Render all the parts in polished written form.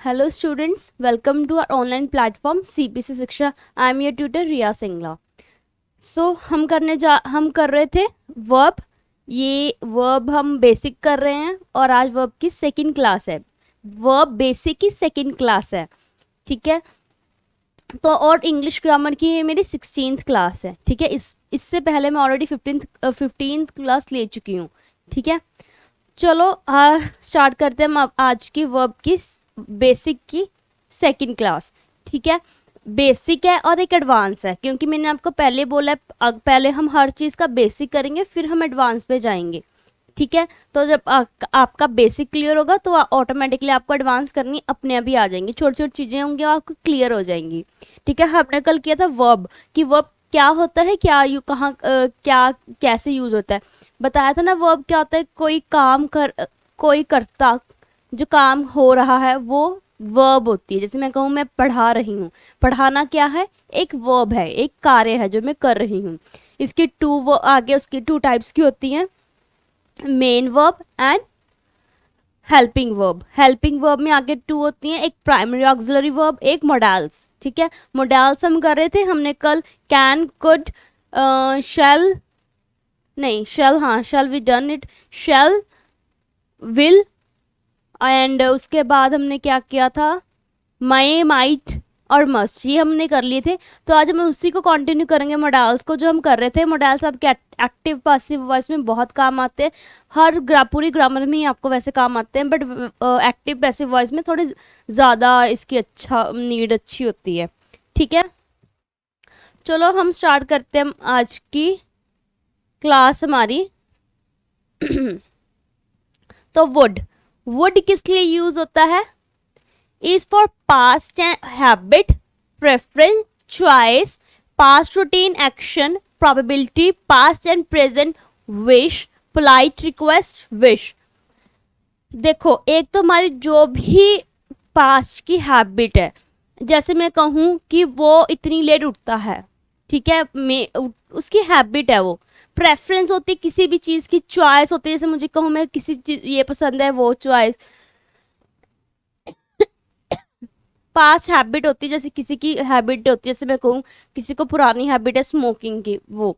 Hello students, welcome to our online platform CPC शिक्षा. I am your tutor Riya Singla. So हम कर रहे थे वर्ब. ये वर्ब हम बेसिक कर रहे हैं और आज वर्ब की सेकंड क्लास है. वर्ब बेसिक की सेकंड क्लास है, ठीक है. तो और इंग्लिश ग्रामर की ये मेरी 16th क्लास है, ठीक है. इससे पहले मैं ऑलरेडी 15th क्लास ले चुकी हूँ, ठीक है. चलो स्टार्ट करते हैं हम आज की वर्ब की बेसिक की सेकंड क्लास, ठीक है. बेसिक है और एक एडवांस है, क्योंकि मैंने आपको पहले बोला है पहले हम हर चीज़ का बेसिक करेंगे फिर हम एडवांस पे जाएंगे, ठीक है. तो जब आपका बेसिक क्लियर होगा तो ऑटोमेटिकली आपको एडवांस करनी अपने आप ही आ जाएंगी. छोटी छोटी चीज़ें होंगी आपको क्लियर हो जाएंगी, ठीक है. हमने कल किया था वर्ब कि वर्ब क्या होता है, क्या यू कहाँ क्या कैसे यूज़ होता है, बताया था ना. वर्ब क्या होता है, कोई करता जो काम हो रहा है वो वर्ब होती है. जैसे मैं कहूँ मैं पढ़ा रही हूँ, पढ़ाना क्या है, एक वर्ब है, एक कार्य है जो मैं कर रही हूँ. इसकी आगे उसकी 2 टाइप्स की होती हैं, main verb and helping verb. Helping verb में आगे 2 होती हैं, एक प्राइमरी ऑक्सिलरी वर्ब, एक मोडाल्स, ठीक है. मोडाल्स हम कर रहे थे हमने कल कैन, कुड, शैल नहीं शैल, हाँ shall we done it, shall, will and उसके बाद हमने क्या किया था, माई, माइट और मस्ट, ये हमने कर लिए थे. तो आज हम उसी को कंटिन्यू करेंगे, मोडाल्स को जो हम कर रहे थे. मोडाल्स आपके एक्टिव पैसिव वॉइस में बहुत काम आते हैं, पूरी ग्रामर में ही आपको वैसे काम आते हैं, बट एक्टिव पैसिव वॉइस में थोड़ी ज़्यादा इसकी नीड अच्छी होती है, ठीक है. चलो हम स्टार्ट करते हैं आज की क्लास हमारी. तो वुड किस लिए यूज होता है, is for past habit, preference, choice, past routine action, probability, past and present, wish, polite request, wish. देखो एक तो हमारी जो भी पास्ट की हैबिट है, जैसे मैं कहूँ कि वो इतनी लेट उठता है, ठीक है, उसकी हैबिट है वो. प्रेफरेंस होती है किसी भी चीज़ की, चॉइस होती है जैसे मुझे कहूँ मैं किसी चीज ये पसंद है वो चॉइस. पास्ट हैबिट होती है जैसे किसी की हैबिट होती है, जैसे मैं कहूँ किसी को पुरानी हैबिट है स्मोकिंग की, वो.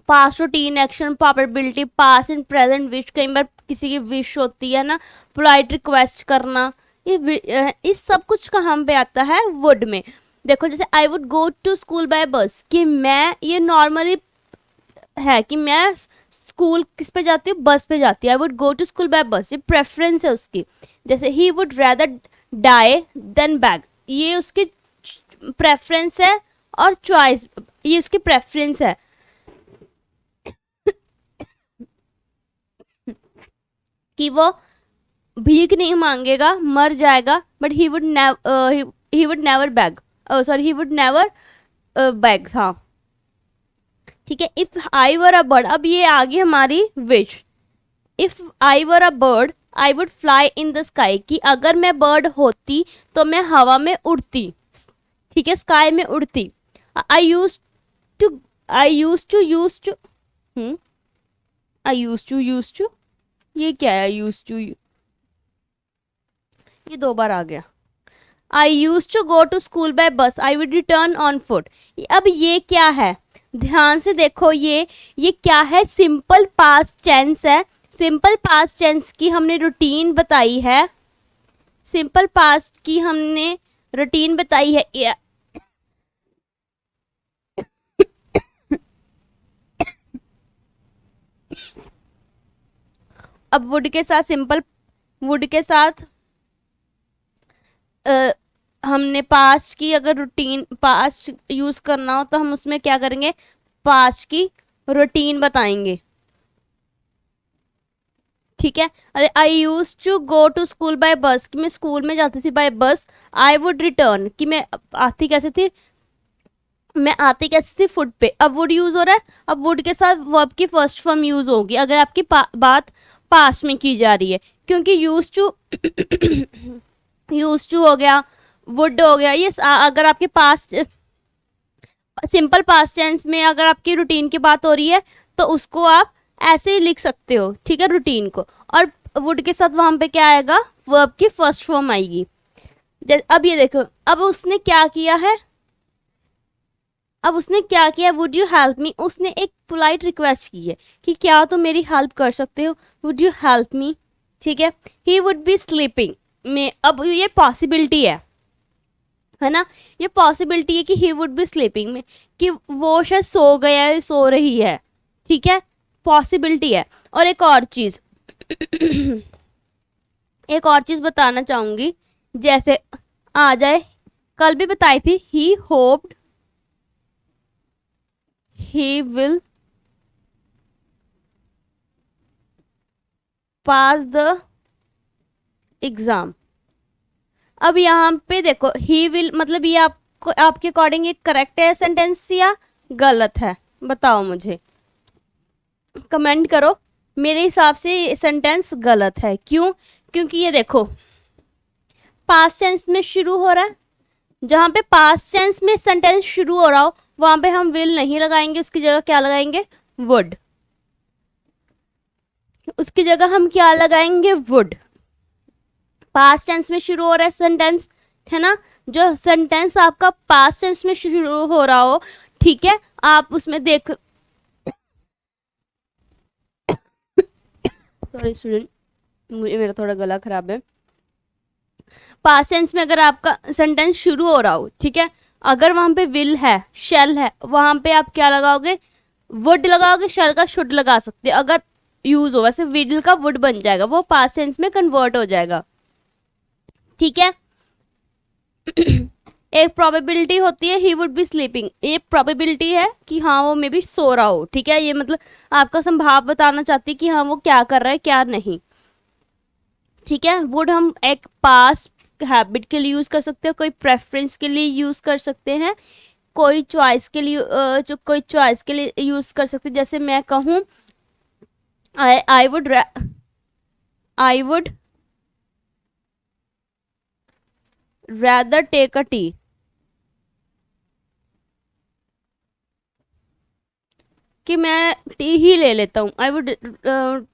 Past routine action, probability, past and present, wish, कई बार किसी की विश होती है ना, पोलाइट रिक्वेस्ट करना, ये इस सब कुछ कहाँ पे आता है, वुड में. देखो जैसे I would go to school by bus, कि मैं, ये नॉर्मली है कि मैं स्कूल किस पे जाती हूँ, बस पे जाती हूँ. I would go to school by bus, ये प्रेफरेंस है उसकी. जैसे ही would rather die than beg, ये उसकी प्रेफरेंस है, और चॉइस ये उसकी प्रेफरेंस है कि वो भीख नहीं मांगेगा, मर जाएगा, but he would never bag, sorry he would never bag, हाँ, ठीक है. If I were a bird, अब ये आ गई हमारी wish. If I were a bird I would fly in the sky, कि अगर मैं बर्ड होती तो मैं हवा में उड़ती, ठीक है, स्काई में उड़ती. आई यूज टू ये क्या है, ये 2 बार आ गया. I use to go to school by bus, I would return on foot. अब ये क्या है, ध्यान से देखो, ये क्या है, सिंपल पास्ट टेंस है. सिंपल पास्ट टेंस की हमने रूटीन बताई है, सिंपल पास्ट की हमने रूटीन बताई है. अब वुड के साथ हमने पास्ट की अगर रूटीन पास्ट यूज करना हो तो हम उसमें क्या करेंगे, पास्ट की रूटीन बताएंगे, ठीक है. अरे I use to go to school by bus, कि मैं स्कूल में जाती थी bye bus. I would return, कि मैं आती कैसे थी फुट पे. अब वुड यूज हो रहा है, अब वुड के साथ वर्ब की फर्स्ट फॉर्म यूज होगी अगर आपकी बात पास्ट में की जा रही है, क्योंकि यूज टू हो गया, वुड हो गया. ये अगर आपके पास्ट सिंपल पास्ट टेंस में अगर आपकी रूटीन की बात हो रही है तो उसको आप ऐसे ही लिख सकते हो, ठीक है, रूटीन को. और वुड के साथ वहां पे क्या आएगा, वर्ब की फर्स्ट फॉर्म आएगी। अब ये देखो, अब उसने क्या किया है, वुड यू हेल्प मी, उसने एक पोलाइट रिक्वेस्ट की है कि क्या तुम मेरी हेल्प कर सकते हो, वुड यू हेल्प मी, ठीक है। ही वुड बी स्लीपिंग में, अब ये पॉसिबिलिटी है ना, ये पॉसिबिलिटी है कि ही वुड बी स्लीपिंग में, कि वो शायद सो गया है, सो रही है, ठीक है, पॉसिबिलिटी है। और एक और चीज बताना चाहूंगी, जैसे आ जाए, कल भी बताई थी, he hoped he will pass the exam. अब यहाँ पे देखो, ही विल मतलब ये आपको, आपके अकॉर्डिंग ये करेक्ट है सेंटेंस या गलत है, बताओ मुझे, कमेंट करो। मेरे हिसाब से ये सेंटेंस गलत है। क्यों? क्योंकि ये देखो पास्ट टेंस में शुरू हो रहा है, जहाँ पे पास्ट टेंस में सेंटेंस शुरू हो रहा हो वहां पे हम विल नहीं लगाएंगे, उसकी जगह क्या लगाएंगे, वुड। उसकी जगह हम क्या लगाएंगे, वुड। पास्ट टेंस में शुरू हो रहा है सेंटेंस, है ना, जो सेंटेंस आपका पास्ट टेंस में शुरू हो रहा हो, ठीक है, आप उसमें देख सॉरी स्टूडेंट, मेरा थोड़ा गला खराब है। पास्ट टेंस में अगर आपका सेंटेंस शुरू हो रहा हो, ठीक है, अगर वहां पे विल है, शेल है, वहां पे आप क्या लगाओगे, वुड लगाओगे, शेल का शुड लगा सकते, अगर यूज हो, वैसे विल का वुड बन जाएगा, वो पास्ट टेंस में कन्वर्ट हो जाएगा, ठीक है। एक प्रोबेबिलिटी होती है ही वुड बी स्लीपिंग, एक प्रोबेबिलिटी है कि हाँ वो मे बी सो रहा हो, ठीक है, ये मतलब आपका संभाव बताना चाहती है कि हाँ वो क्या कर रहा है क्या नहीं, ठीक है। वुड हम एक पास हैबिट के लिए यूज कर सकते हैं, कोई प्रेफरेंस के लिए यूज कर सकते हैं, कोई चॉइस के लिए कोई चॉइस के लिए यूज कर सकते हैं। जैसे मैं कहूँ I would rather take a tea, कि मैं टी ही ले लेता हूँ, I would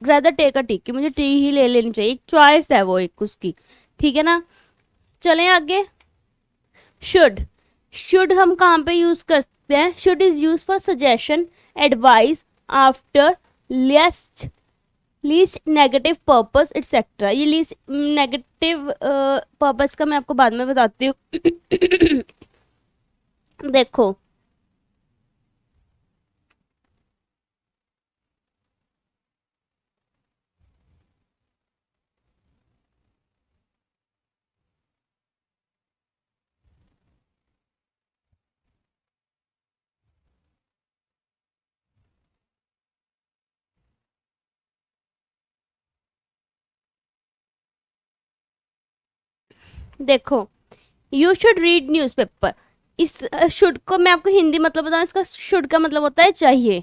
rather take a tea, कि मुझे टी ही ले लेनी चाहिए, एक चॉइस है वो एक उसकी, ठीक है ना। चलें आगे। शुड हम कहाँ पे यूज करते हैं, should is use for suggestion, advice, after, least negative purpose etcetera. ये लीस्ट नेगेटिव पर्पस का मैं आपको बाद में बताती हूँ। देखो देखो यू शुड रीड न्यूज़पेपर, इस शुड को मैं आपको हिंदी मतलब बताऊं, इसका शुड का मतलब होता है चाहिए।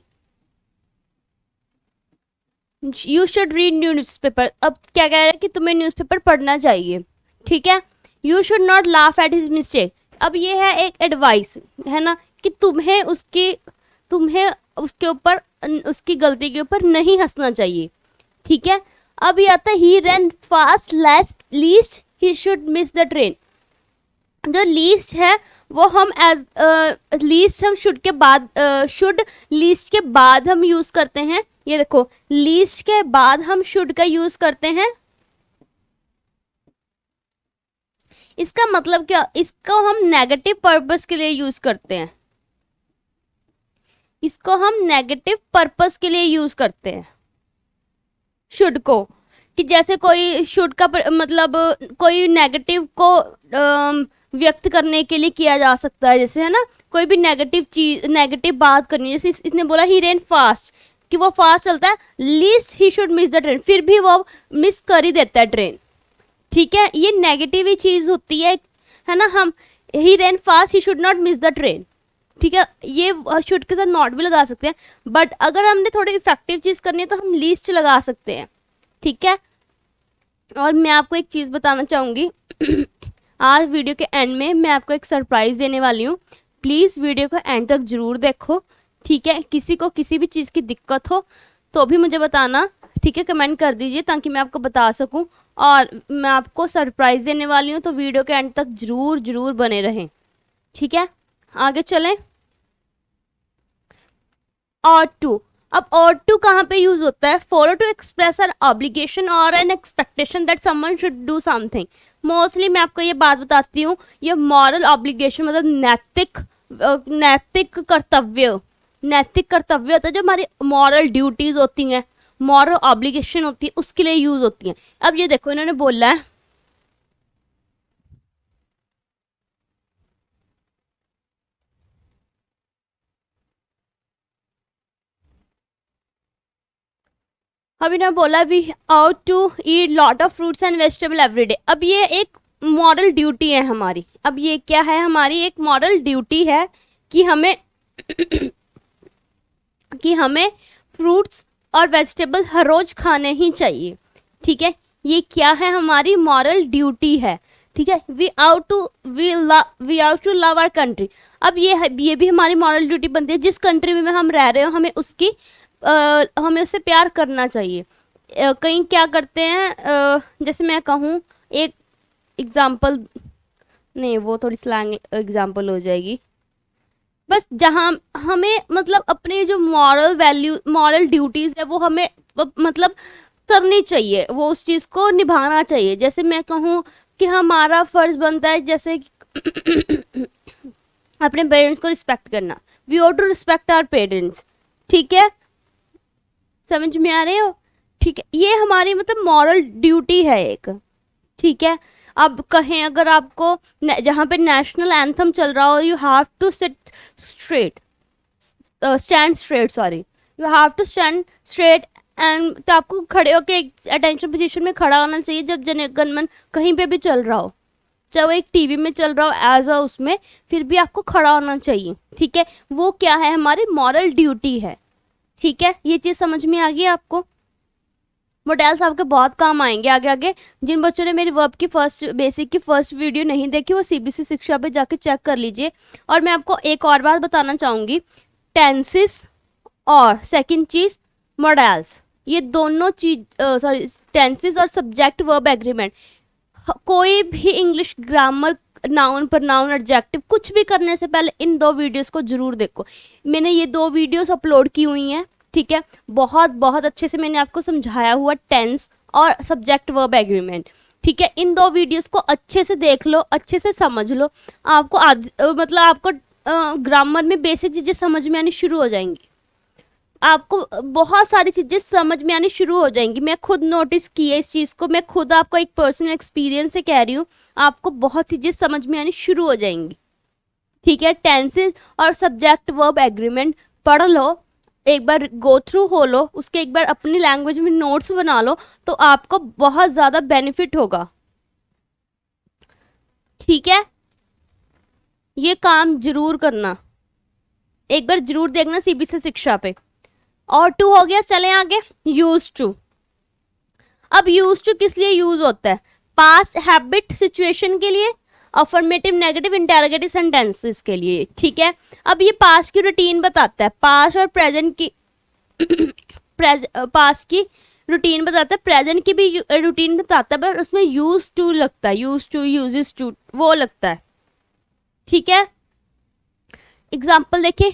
यू शुड रीड न्यूज़पेपर, अब क्या कह रहा है कि तुम्हें न्यूज़पेपर पढ़ना चाहिए, ठीक है। You should not laugh at his mistake, अब ये है एक एडवाइस, है ना, कि तुम्हें उसके ऊपर, उसकी गलती के ऊपर नहीं हंसना चाहिए, ठीक है। अब ये आता है he run fast lest he should miss the train. जो लीस्ट है वो हम एज लीस्ट हम शुड के बाद शुड लीस्ट के बाद हम यूज करते हैं। ये देखो लीस्ट के बाद हम शुड का यूज करते हैं। इसका मतलब क्या, इसको हम नेगेटिव पर्पस के लिए यूज करते हैं, इसको हम नेगेटिव पर्पस के लिए यूज करते हैं शुड को, कि जैसे कोई शुड का मतलब कोई नेगेटिव को व्यक्त करने के लिए किया जा सकता है, जैसे है ना कोई भी नेगेटिव चीज, नेगेटिव बात करनी, जैसे इसने बोला ही रेन फास्ट, कि वो फास्ट चलता है, least he should miss the train, फिर भी वो मिस कर ही देता है ट्रेन, ठीक है। ये नेगेटिव ही चीज होती है ना। हम he ran fast he should not miss the train, ठीक है, ये शुड के साथ नॉट भी लगा सकते हैं, बट अगर हमने थोड़ी इफेक्टिव चीज करनी है तो हम लीस्ट लगा सकते हैं, ठीक है। और मैं आपको एक चीज बताना चाहूंगी, आज वीडियो के एंड में मैं आपको एक सरप्राइज देने वाली हूँ, प्लीज़ वीडियो को एंड तक जरूर देखो, ठीक है। किसी को किसी भी चीज़ की दिक्कत हो तो भी मुझे बताना, ठीक है, कमेंट कर दीजिए ताकि मैं आपको बता सकूं और मैं आपको सरप्राइज देने वाली हूँ, तो वीडियो के एंड तक जरूर जरूर बने रहें। ठीक है, आगे चलें। और टू, अब और टू कहाँ पे यूज होता है? Follow to express an obligation और an expectation that someone should do something. Mostly मैं आपको ये बात बताती हूँ, ये मॉरल ऑब्लिगेशन मतलब नैतिक कर्तव्य, नैतिक कर्तव्य होता है, जो हमारी मॉरल ड्यूटीज होती हैं, मॉरल ऑब्लिगेशन होती है, उसके लिए यूज होती हैं। अब ये देखो, इन्होंने बोला है अभी ना बोला we ought to eat lot of fruits and vegetable every day. अब ये एक मॉरल ड्यूटी है हमारी। अब ये क्या है? हमारी एक मॉरल ड्यूटी है कि हमें कि हमें फ्रूट्स और वेजिटेबल हर रोज खाने ही चाहिए। ठीक है, ये क्या है? हमारी मॉरल ड्यूटी है। ठीक है, we ought to love our country. अब ये भी हमारी मॉरल ड्यूटी बनती है, जिस कंट्री में हम रह रहे हो हमें हमें उससे प्यार करना चाहिए। कहीं क्या करते हैं, जैसे मैं कहूँ एक एग्जाम्पल, नहीं वो थोड़ी स्लैंग एग्जाम्पल हो जाएगी, बस जहाँ हमें मतलब अपने जो मॉरल ड्यूटीज है वो हमें मतलब करनी चाहिए, वो उस चीज़ को निभाना चाहिए। जैसे मैं कहूँ कि हमारा फर्ज बनता है जैसे अपने पेरेंट्स को रिस्पेक्ट करना, we ought to respect our parents. ठीक है, समझ में आ रहे हो? ठीक है, ये हमारी मतलब मॉरल ड्यूटी है एक। ठीक है, अब कहें अगर आपको जहाँ पे नेशनल एंथम चल रहा हो, you have to stand straight, sorry, you have to stand straight and, तो आपको खड़े होके अटेंशन पोजीशन में खड़ा होना चाहिए जब जन गण मन कहीं पे भी चल रहा हो, चाहे वो एक टीवी में चल रहा हो एज अ उसमें, फिर भी आपको खड़ा होना चाहिए। ठीक है, वो क्या है? हमारी मॉरल ड्यूटी है। ठीक है, ये चीज़ समझ में आ गई आपको? मॉडल्स आपके बहुत काम आएंगे आगे आगे। जिन बच्चों ने मेरी वर्ब की बेसिक की फर्स्ट वीडियो नहीं देखी, वो सीबीएसई शिक्षा पे जाके चेक कर लीजिए। और मैं आपको एक और बात बताना चाहूँगी, टेंसेस और सेकंड चीज़ मॉडल्स, ये दोनों चीज सॉरी, टेंसेस और सब्जेक्ट वर्ब एग्रीमेंट, कोई भी English grammar, noun pronoun adjective कुछ भी करने से पहले इन दो वीडियोस को जरूर देखो। मैंने ये दो वीडियोस अपलोड की हुई हैं। ठीक है, बहुत बहुत अच्छे से मैंने आपको समझाया हुआ टेंस और सब्जेक्ट वर्ब एग्रीमेंट। ठीक है, इन दो वीडियोस को अच्छे से देख लो, अच्छे से समझ लो, आपको मतलब आपको ग्रामर में बेसिक चीज़ें समझ में आनी शुरू हो जाएंगी, आपको बहुत सारी चीज़ें समझ में आनी शुरू हो जाएंगी। मैं खुद नोटिस की है इस चीज़ को, मैं खुद आपको एक पर्सनल एक्सपीरियंस से कह रही हूँ, आपको बहुत चीज़ें समझ में आनी शुरू हो जाएंगी। ठीक है, टेंसेस और सब्जेक्ट वर्ब एग्रीमेंट पढ़ लो, एक बार गो थ्रू हो लो, उसके एक बार अपनी लैंग्वेज में नोट्स बना लो, तो आपको बहुत ज़्यादा बेनिफिट होगा। ठीक है, ये काम जरूर करना, एक बार जरूर देखना सीबीएसई शिक्षा पे। और टू हो गया, चलें आगे। Use to. अब यूज टू किस लिए यूज होता है? पास्ट हैबिट सिचुएशन के लिए, अफर्मेटिव नेगेटिव इंटेरोगेटिव सेंटेंसेस के लिए। ठीक है, अब ये पास्ट की रूटीन बताता है, पास्ट और प्रेजेंट की पास्ट की रूटीन बताता है, प्रेजेंट की भी रूटीन बताता है, पर उसमें यूज टू लगता है, यूज टू, यूजेस टू, वो लगता है। ठीक है, एग्जाम्पल देखिए,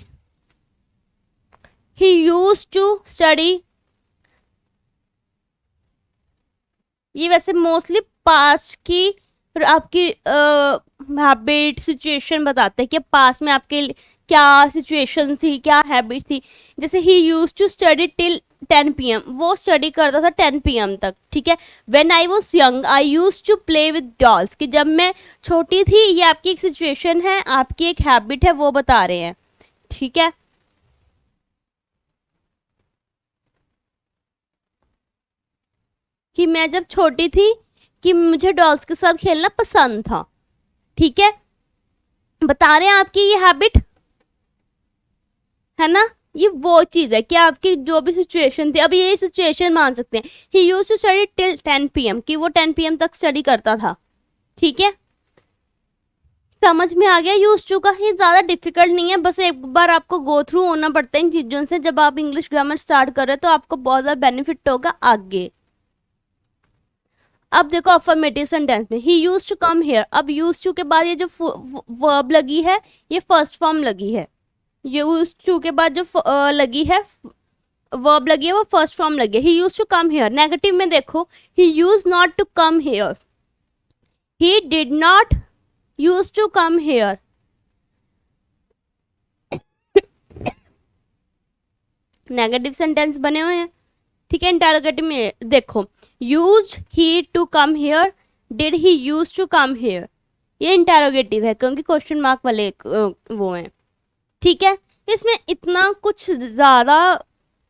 he used to study, ये वैसे मोस्टली पास्ट की आपकी हैबिट सिचुएशन बताते हैं कि पास्ट में आपके क्या सिचुएशन थी, क्या हैबिट थी। जैसे he use to study till 10 PM, वो स्टडी करता था 10 PM तक। ठीक है, when I was young I use to play with dolls, कि जब मैं छोटी थी, ये आपकी एक सिचुएशन है, आपकी एक हैबिट है, वो बता रहे हैं। ठीक है, कि मैं जब छोटी थी कि मुझे डॉल्स के साथ खेलना पसंद था। ठीक है, बता रहे हैं आपकी ये हैबिट है ना, ये वो चीज़ है कि आपकी जो भी सिचुएशन थी, अभी ये सिचुएशन मान सकते हैं, he used to study till 10 PM, कि वो 10 PM तक स्टडी करता था। ठीक है, समझ में आ गया यूज टू का? ये ज़्यादा डिफिकल्ट नहीं है, बस एक बार आपको गो थ्रू होना पड़ता है इन चीज़ों से। जब आप इंग्लिश ग्रामर स्टार्ट कर रहे हो तो आपको बहुत ज़्यादा बेनिफिट होगा आगे। अब देखो अफर्मेटिव सेंटेंस में he used to come here, अब यूज्ड टू के बाद ये जो वर्ब लगी है ये फर्स्ट फॉर्म लगी है, यूज्ड टू के बाद जो लगी है वर्ब लगी है वो फर्स्ट फॉर्म लगी है, he used to come here. Negative में देखो he use not to come here, he did not use to come here. Negative sentence बने हुए हैं, ठीक है। इंटरोगेटिव में देखो used he to come here, did he use to come here, ये इंटरोगेटिव है क्योंकि क्वेश्चन मार्क वाले वो हैं, ठीक है। इसमें इतना कुछ ज़्यादा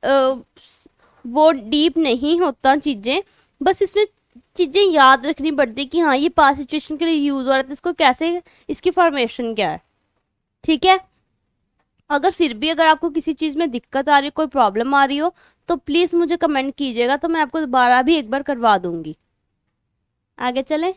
वो डीप नहीं होता चीज़ें, बस इसमें चीज़ें याद रखनी पड़ती कि हाँ ये पास्ट सिचुएशन के लिए यूज़ हो रहा है तो इसको कैसे, इसकी फॉर्मेशन क्या है, ठीक है। अगर फिर भी अगर आपको किसी चीज़ में दिक्कत आ रही हो, कोई प्रॉब्लम आ रही हो तो प्लीज़ मुझे कमेंट कीजिएगा, तो मैं आपको दोबारा भी एक बार करवा दूंगी। आगे चलें।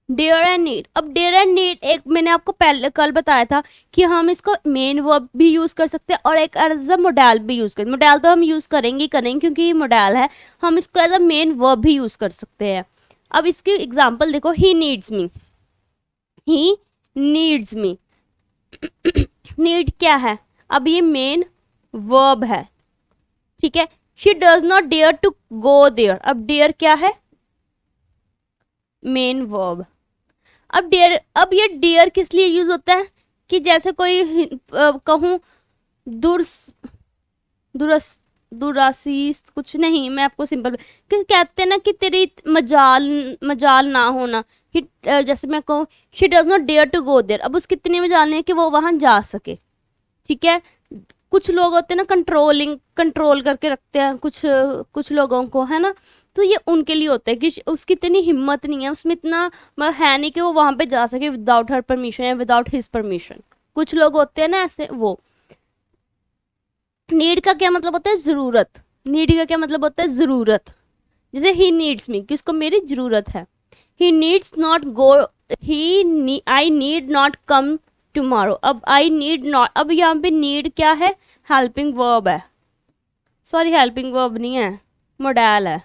डेयर एंड नीड, अब डेयर एंड नीड एक मैंने आपको पहले कल बताया था कि हम इसको मेन वर्ब भी यूज़ कर सकते हैं और एक एज अ मोडाल भी यूज़ कर, मोडाल तो हम यूज़ करेंगे क्योंकि ये मोडाल है, हम इसको एज अ मेन वर्ब भी यूज़ कर सकते हैं। अब इसकी एग्जाम्पल देखो, he needs me, he needs me, need क्या है, अब ये मेन वर्ब है, ठीक है। She does not dare to go there, अब डेयर क्या है, मेन वर्ब। अब डेयर, अब ये डेयर किस लिए यूज होता है कि जैसे कोई कहूँ दुरस दुरासीस कुछ नहीं, मैं आपको सिंपल कि कहते हैं ना कि तेरी मजाल ना होना, कि जैसे मैं कहूँ she does not dare to go there, अब उसकी इतनी मजाल नहीं है कि वो वहाँ जा सके, ठीक है। कुछ लोग होते हैं ना कंट्रोल करके रखते हैं कुछ लोगों को, है ना, तो ये उनके लिए होता है कि उसकी इतनी हिम्मत नहीं है, उसमें इतना है नहीं कि वो वहाँ पे जा सके विदाउट हर परमिशन या विदाउट हिज परमिशन, कुछ लोग होते हैं ना ऐसे। वो नीड का क्या मतलब होता है, ज़रूरत, नीड का क्या मतलब होता है, ज़रूरत। जैसे ही नीड्स मी, कि उसको मेरी ज़रूरत है, he needs not go, I need not come tomorrow, अब आई नीड नॉट, अब यहाँ पे नीड क्या है, हेल्पिंग वर्ब है, सॉरी हेल्पिंग वर्ब नहीं है, मोडाल है।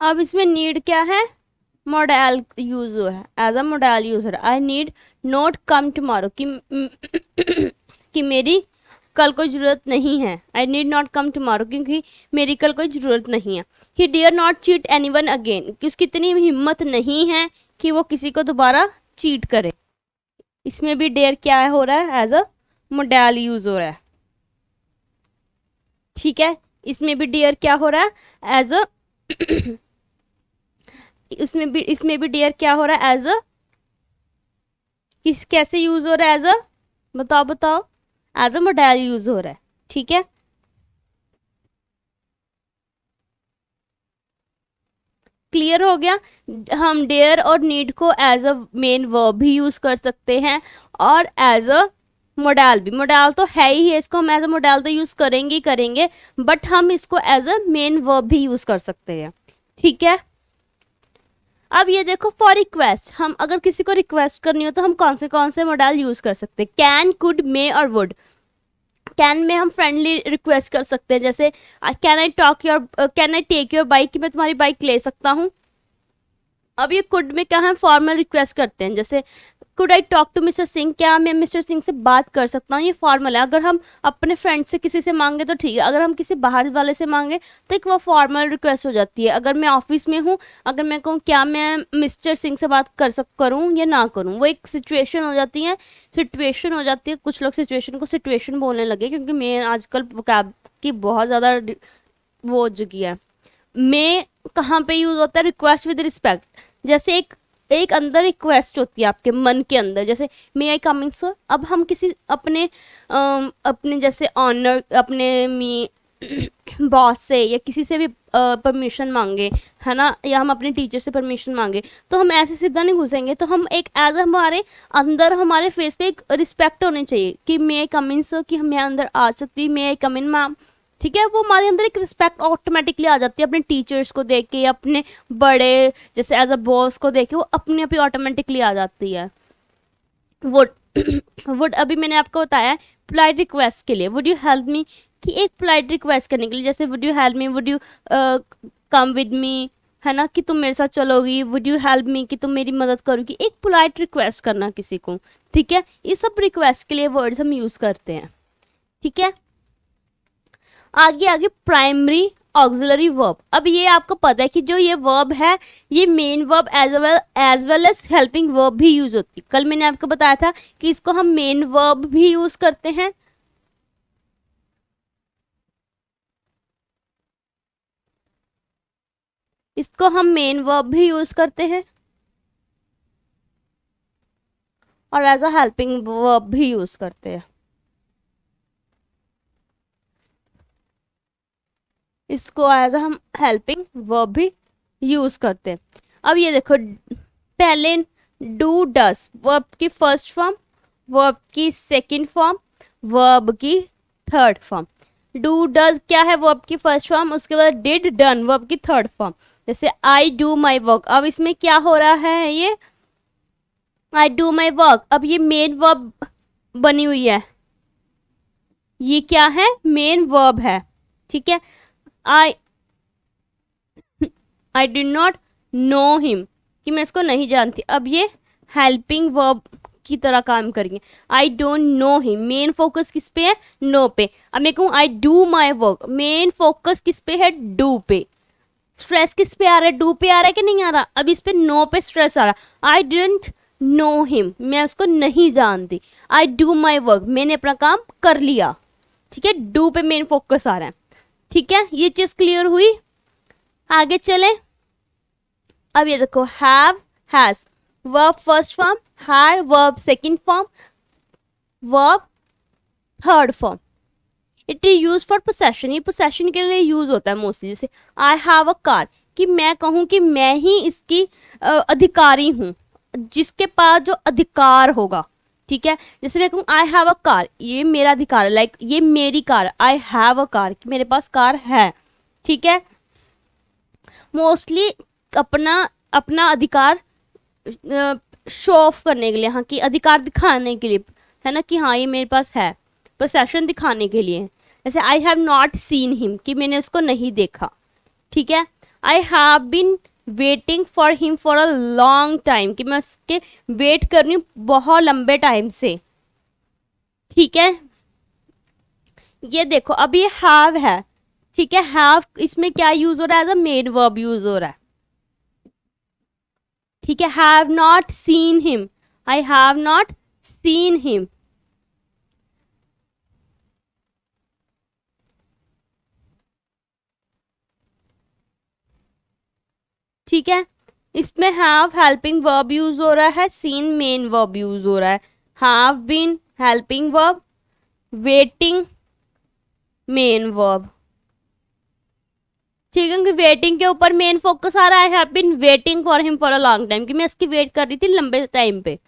अब इसमें नीड क्या है, मोडाल यूज हो रहा है, एज अ मोडाल यूज हो रहा है। I need not come tomorrow, कि मेरी कल कोई ज़रूरत नहीं है, I need not come tomorrow क्योंकि मेरी कल कोई ज़रूरत नहीं है। He dare not cheat anyone again, कि उसकी इतनी हिम्मत नहीं है कि वो किसी को दोबारा चीट करे, इसमें भी डेयर क्या हो रहा है, एज अ मोडाल यूज हो रहा है, ठीक है। इसमें भी डेयर क्या हो रहा है, एज अ इसमें भी डेयर क्या हो रहा है, एज अ, किस कैसे यूज हो रहा है, एज अ, बताओ बताओ, एज अ मोडाल यूज हो रहा है, ठीक है। क्लियर हो गया। हम डेयर और नीड को एज अ मेन वर्ब भी यूज कर सकते हैं और एज अ मोडाल भी, मोडाल तो है ही है, इसको हम एज अ मोडाल तो यूज करेंगे ही करेंगे, बट हम इसको एज अ मेन वर्ब भी यूज कर सकते हैं, ठीक है। अब ये देखो फॉर रिक्वेस्ट, हम अगर किसी को रिक्वेस्ट करनी हो तो हम कौन से मोडाल यूज कर सकते हैं, कैन, कुड, मे और वुड। कैन में हम फ्रेंडली रिक्वेस्ट कर सकते हैं, जैसे can I take your bike, कि मैं तुम्हारी बाइक ले सकता हूँ। अब ये कुड में क्या हम फॉर्मल रिक्वेस्ट करते हैं, जैसे could I talk to mister Singh, क्या मैं मिस्टर सिंह से बात कर सकता हूँ, ये फॉर्मल है। अगर हम अपने फ्रेंड से किसी से मांगे तो ठीक है, अगर हम किसी बाहर वाले से मांगे तो एक वो फॉर्मल रिक्वेस्ट हो जाती है। अगर मैं ऑफिस में हूँ, अगर मैं कहूँ क्या मैं मिस्टर सिंह से बात करूँ या ना करूँ, वो एक सिचुएशन हो जाती है, कुछ लोग सिचुएशन को सिचुएशन बोलने लगे क्योंकि मैं आजकल वोकैब की बहुत ज़्यादा वो हो चुकी है। मैं कहाँ पे यूज़ होता है, रिक्वेस्ट विद रिस्पेक्ट, जैसे एक अंदर रिक्वेस्ट होती है आपके मन के अंदर, जैसे मे आई कमिंग सर। अब हम किसी अपने जैसे ऑनर अपने मी बॉस से या किसी से भी परमिशन मांगे, है ना, या हम अपने टीचर से परमिशन मांगे, तो हम ऐसे सीधा नहीं घुसेंगे। तो हम एक एज हमारे अंदर हमारे फेस पे एक रिस्पेक्ट होनी चाहिए कि मे कम इन सर, कि मैं अंदर आ सकती, मे कम इन मैम, ठीक है। वो हमारे अंदर एक रिस्पेक्ट ऑटोमेटिकली आ जाती है अपने टीचर्स को देख के, अपने बड़े जैसे एज अ बॉस को देख के, वो अपने आप ही ऑटोमेटिकली आ जाती है। वुड वुड अभी मैंने आपको बताया पोलाइट रिक्वेस्ट के लिए, वुड यू हेल्प मी, कि एक पोलाइट रिक्वेस्ट करने के लिए, जैसे would you help me, would you come with me, है ना, कि तुम मेरे साथ चलोगी, वुड यू हेल्प मी, कि तुम मेरी मदद करोगी, एक पोलाइट रिक्वेस्ट करना किसी को, ठीक है। ये सब रिक्वेस्ट के लिए वर्ड्स हम यूज करते हैं, ठीक है। आगे आगे प्राइमरी ऑक्सिलरी वर्ब। अब ये आपको पता है कि जो ये वर्ब है, ये main verb as well as helping verb भी यूज होती है। कल मैंने आपको बताया था कि इसको हम मेन वर्ब भी यूज करते हैं, इसको हम मेन वर्ब भी यूज करते हैं और एज अ हेल्पिंग वर्ब भी यूज करते हैं। इसको एज हम हेल्पिंग वर्ब भी यूज करते हैं। अब ये देखो, पहले डू डस, वर्ब की फर्स्ट फॉर्म, वर्ब की सेकंड फॉर्म, वर्ब की थर्ड फॉर्म। डू डज क्या है, वर्ब की फर्स्ट फॉर्म, उसके बाद डिड डन, वर्ब की थर्ड फॉर्म। जैसे आई डू माई वर्क, अब इसमें क्या हो रहा है, ये आई डू माई वर्क, अब ये मेन वर्ब बनी हुई है, ये क्या है, मेन वर्ब है, ठीक है। I I did not know him, कि मैं इसको नहीं जानती, अब ये हेल्पिंग वर्ब की तरह काम करेंगे। I don't know him, main focus किस पे है, नो पे। अब मैं कहूँ I do my work, main focus किस पे है, डू पे। स्ट्रेस किस पे आ रहा है, डू पे आ रहा है कि नहीं आ रहा, अब इस पे नो पे स्ट्रेस आ रहा है। आई डिडंट नो हिम, मैं उसको नहीं जानती। आई डू माई वर्क, मैंने अपना काम कर लिया, ठीक है। डू पे मेन फोकस आ रहा है, ठीक है। ये चीज क्लियर हुई, आगे चले। अब ये देखो, have has, verb first form, had verb second form, verb third form. It is use for possession, ये पोसेशन के लिए यूज होता है मोस्टली। जैसे आई हैव अ कार, कि मैं कहूँ कि मैं ही इसकी अधिकारी हूँ, जिसके पास जो अधिकार होगा, ठीक है। जैसे मैं कहूँ आई हैव अ कार, ये मेरा अधिकार है, लाइक ये मेरी car, I have a car, कि मेरे पास कार है, ठीक है। मोस्टली अपना अपना अधिकार शो ऑफ करने के लिए, हाँ, कि अधिकार दिखाने के लिए, है ना, कि हाँ ये मेरे पास है, पोसेशन दिखाने के लिए। जैसे I have not seen him, कि मैंने उसको नहीं देखा, ठीक है। I have been waiting for him for a long time, कि मैं उसके वेट कर रही हूँ बहुत लंबे टाइम से, ठीक है। ये देखो, अब ये हैव है, ठीक है। हैव इसमें क्या यूज हो रहा है, as a main verb use हो रहा है, ठीक है। Have not seen him, I have not seen him, ठीक है। इसमें हैव हेल्पिंग वर्ब यूज हो रहा है, सीन मेन वर्ब यूज हो रहा है। Have been helping verb, waiting main verb, ठीक है। क्योंकि वेटिंग के ऊपर मेन फोकस आ रहा है, I have been waiting for him for a long time, कि मैं इसकी वेट कर रही थी लंबे टाइम पे,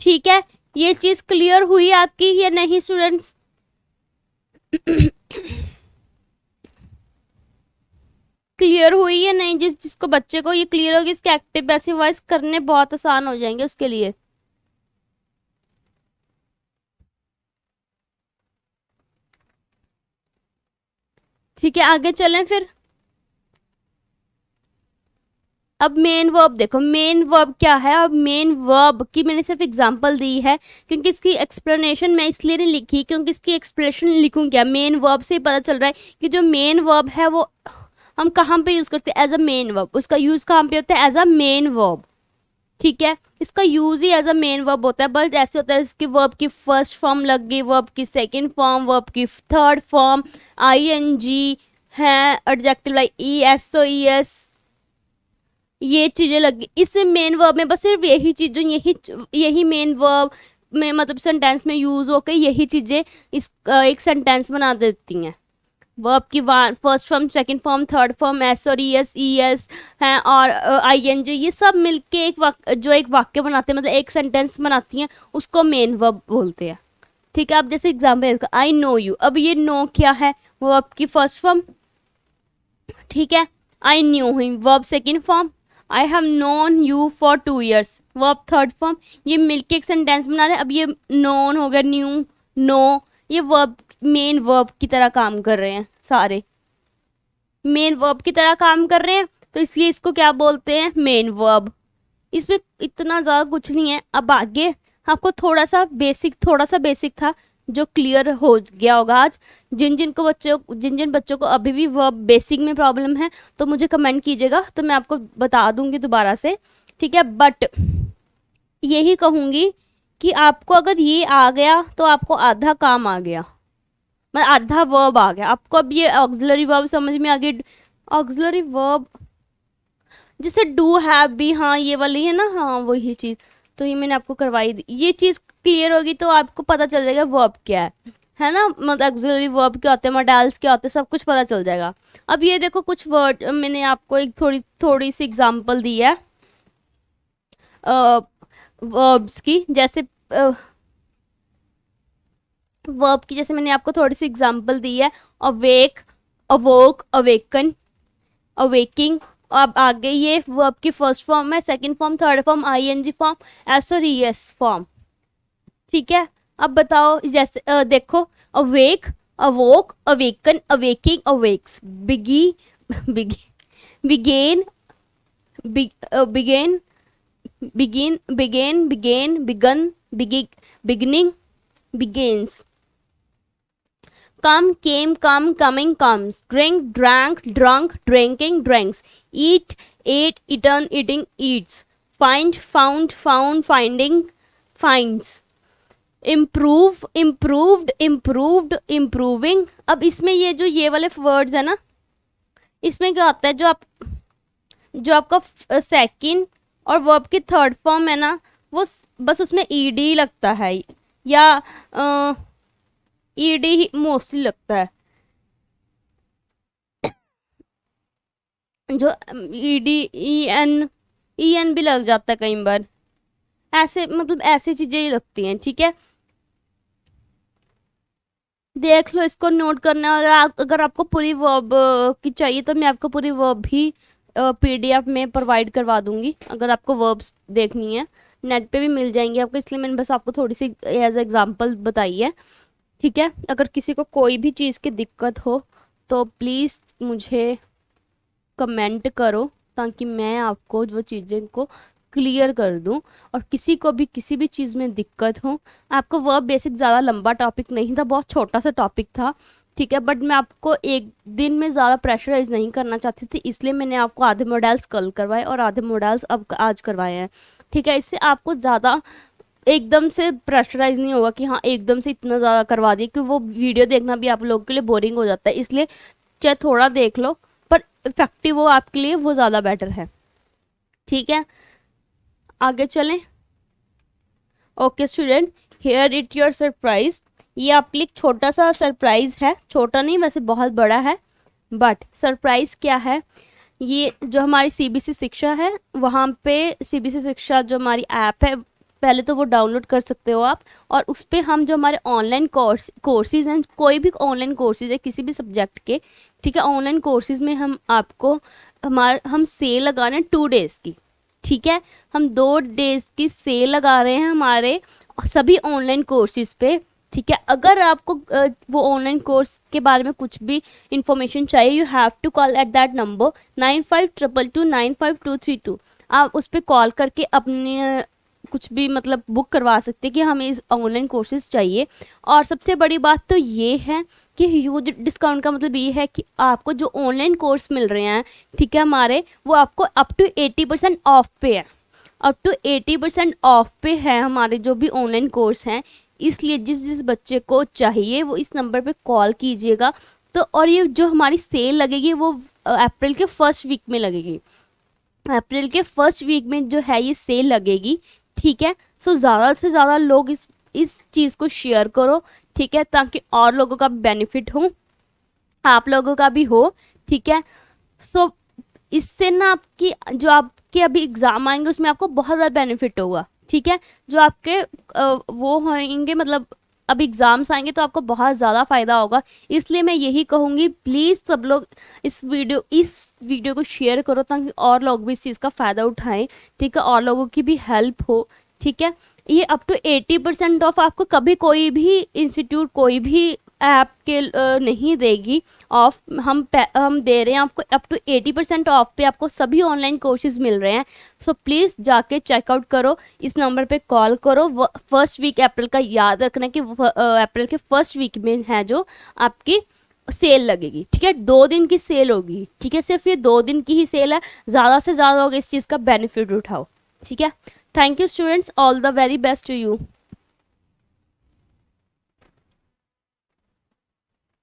ठीक है। ये चीज क्लियर हुई आपकी या नहीं स्टूडेंट्स? क्लियर हुई या नहीं? जिसको बच्चे को ये क्लियर होगी, इसके एक्टिव पैसिव वॉइस करने बहुत आसान हो जाएंगे उसके लिए। ठीक है, आगे चलें फिर। अब मेन वर्ब देखो, मेन वर्ब क्या है। अब मेन वर्ब की मैंने सिर्फ एग्जांपल दी है, क्योंकि इसकी एक्सप्लेनेशन मैं इसलिए नहीं लिखी, क्योंकि इसकी एक्सप्लेनेशन लिखूं क्या, मेन वर्ब से ही पता चल रहा है कि जो मेन वर्ब है वो हम कहाँ पे यूज करते हैं, एज अ मेन वर्ब। उसका यूज कहाँ पे होता है, एज अ मेन वर्ब, ठीक है। इसका यूज ही एज अ मेन वर्ब होता है, बट ऐसे होता है इसकी वर्ब की फर्स्ट फॉर्म लग गई, वर्ब की सेकेंड फॉर्म, वर्ब की थर्ड फॉर्म, ING है, एडजेक्टिव लाइक ESOES, ये चीजें लग गई। इसमें मेन वर्ब में बस सिर्फ यही चीजें, यही मेन वर्ब में मतलब सेंटेंस में यूज होकर यही चीजें इस एक सेंटेंस बना देती हैं, वर्ब की first form, second form, third form, S और ई एस हैं, और ING, ये सब मिलके जो एक वाक्य बनाते हैं, मतलब एक सेंटेंस बनाती हैं, उसको मेन वर्ब बोलते हैं। ठीक है, अब जैसे एग्जाम्पल, आई नो यू, अब ये नो क्या है, वर्ब की फर्स्ट फॉर्म। ठीक है, I knew him, verb second form. I have known you for 2 years, verb third form. ये मिलके एक सेंटेंस बना रहे हैं। अब ये नोन हो गया, न्यू, नो, ये वर्ब मेन वर्ब की तरह काम कर रहे हैं, सारे मेन वर्ब की तरह काम कर रहे हैं, तो इसलिए इसको क्या बोलते हैं, मेन वर्ब। इसमें इतना ज़्यादा कुछ नहीं है। अब आगे आपको थोड़ा सा बेसिक था जो क्लियर हो गया होगा आज। जिन जिन बच्चों को अभी भी वर्ब बेसिक में प्रॉब्लम है, तो मुझे कमेंट कीजिएगा, तो मैं आपको बता दूंगी दोबारा से। ठीक है, बट यही कहूँगी कि आपको अगर ये आ गया तो आपको आधा काम आ गया, मतलब आधा वर्ब आ गया आपको। अब ये ऑक्सिलरी वर्ब समझ में आ गई। ऑक्सिलरी वर्ब जैसे डू हैव भी, हाँ ये वाली है ना, हाँ वही चीज़, तो ये मैंने आपको करवाई दी। ये चीज़ क्लियर होगी तो आपको पता चल जाएगा वर्ब क्या है ना, मतलब ऑक्सिलरी वर्ब क्या होते हैं, मॉडल्स क्या होते हैं, सब कुछ पता चल जाएगा। अब ये देखो कुछ वर्ड मैंने आपको एक थोड़ी सी एग्जांपल दी है वर्ब्स की, जैसे वर्ब की, जैसे मैंने आपको थोड़ी सी एग्जांपल दी है, अवेक, अवोक, अवेकन, अवेकिंग। अब आगे ये वर्ब की फर्स्ट फॉर्म है, second form, third form, ING form, S और ES फॉर्म। ठीक है, अब बताओ, जैसे देखो, awake, awoke, awaken, awaking, awakes, बिगी, बिगी, began, began, begin, began, began, begun, beginning, begins, come, came, come, coming, comes, drink, drank, drunk, drinking, drinks, eat, ate, eaten, eating, eats, find, found, found, finding, finds, improve, improved, improved, improving। अब इसमें ये वाले words है ना, इसमें क्या होता है, जो आपका सेकंड और वर्ब की थर्ड फॉर्म है ना, वो बस उसमें ED लगता है, या ED ही मोस्टली लगता है, जो ED, EN भी लग जाता है कई बार, ऐसे मतलब ऐसी चीजें ही लगती हैं। ठीक है, देख लो, इसको नोट करना। अगर आपको पूरी वर्ब की चाहिए तो मैं आपको पूरी वर्ब भी PDF में प्रोवाइड करवा दूंगी, अगर आपको वर्ब्स देखनी है, नेट पे भी मिल जाएंगी आपको, इसलिए मैंने बस आपको थोड़ी सी एज एग्जांपल बताई है। ठीक है, अगर किसी को कोई भी चीज़ की दिक्कत हो तो प्लीज़ मुझे कमेंट करो, ताकि मैं आपको वो चीज़ें को क्लियर कर दूं। और किसी को भी किसी भी चीज़ में दिक्कत हो, आपको वर्ब बेसिक ज़्यादा लंबा टॉपिक नहीं था, बहुत छोटा सा टॉपिक था। ठीक है, बट मैं आपको एक दिन में ज़्यादा प्रेशराइज नहीं करना चाहती थी, इसलिए मैंने आपको आधे मॉडल्स कल करवाए और आधे मॉडल्स अब आज करवाए हैं। ठीक है, इससे आपको ज़्यादा एकदम से प्रेशराइज नहीं होगा कि हाँ एकदम से इतना ज़्यादा करवा दिया, क्योंकि वो वीडियो देखना भी आप लोगों के लिए बोरिंग हो जाता है, इसलिए चाहे थोड़ा देख लो पर इफेक्टिव हो आपके लिए, वो ज़्यादा बेटर है। ठीक है, आगे चलें। Okay student, here it your surprise. ये आपके लिए एक छोटा सा सरप्राइज है, छोटा नहीं वैसे बहुत बड़ा है, बट सरप्राइज क्या है, ये जो हमारी CBSE शिक्षा है, वहाँ पे CBSE शिक्षा जो हमारी ऐप है, पहले तो वो डाउनलोड कर सकते हो आप, और उस पर हम जो हमारे ऑनलाइन कोर्सेज हैं, कोई भी ऑनलाइन कोर्सेज है किसी भी सब्जेक्ट के, ठीक है, ऑनलाइन कोर्सेज में हम आपको हम सेल लगा रहे हैं 2 days की। ठीक है, हम 2 days की सेल लगा रहे हैं हमारे सभी ऑनलाइन कोर्सेज पे। ठीक है, अगर आपको वो ऑनलाइन कोर्स के बारे में कुछ भी इंफॉर्मेशन चाहिए, you have to call at that number 9522295232। आप उस पर कॉल करके अपने कुछ भी मतलब बुक करवा सकते हैं कि हमें इस ऑनलाइन कोर्सेज चाहिए। और सबसे बड़ी बात तो ये है कि ह्यूज डिस्काउंट का मतलब ये है कि आपको जो ऑनलाइन कोर्स मिल रहे हैं, ठीक है, हमारे, वो आपको अप टू 80% ऑफ पे है, अप टू 80% ऑफ पे है हमारे जो भी ऑनलाइन कोर्स हैं। इसलिए जिस बच्चे को चाहिए वो इस नंबर पे कॉल कीजिएगा। तो और ये जो हमारी सेल लगेगी वो अप्रैल के फर्स्ट वीक में लगेगी, अप्रैल के फर्स्ट वीक में जो है ये सेल लगेगी। ठीक है, सो ज़्यादा से ज़्यादा लोग इस चीज़ को शेयर करो, ठीक है, ताकि और लोगों का बेनिफिट हो। आप लोगों का भी हो, ठीक है। सो इससे ना आपकी जो आपके अभी एग्ज़ाम आएंगे उसमें आपको बहुत ज़्यादा बेनिफिट होगा, ठीक है। जो आपके वो होंगे, मतलब अब एग्ज़ाम्स आएंगे तो आपको बहुत ज़्यादा फ़ायदा होगा। इसलिए मैं यही कहूँगी, प्लीज़ सब लोग इस वीडियो को शेयर करो ताकि और लोग भी इस चीज़ का फ़ायदा उठाएं, ठीक है, और लोगों की भी हेल्प हो, ठीक है। ये अप टू 80% ऑफ आपको कभी कोई भी इंस्टीट्यूट, कोई भी ऐप के नहीं देगी ऑफ। हम दे रहे हैं आपको अप टू 80% ऑफ पे आपको सभी ऑनलाइन कोर्सेज मिल रहे हैं। सो प्लीज़ जाके चेकआउट करो, इस नंबर पे कॉल करो। फर्स्ट वीक अप्रैल का याद रखना कि अप्रैल के फर्स्ट वीक में है जो आपकी सेल लगेगी, ठीक है। 2 दिन की सेल होगी, ठीक है, सिर्फ ये 2 दिन की ही सेल है। ज़्यादा से ज़्यादा लोग इस चीज़ का बेनिफिट उठाओ, ठीक है। Thank you students, all the very best to you.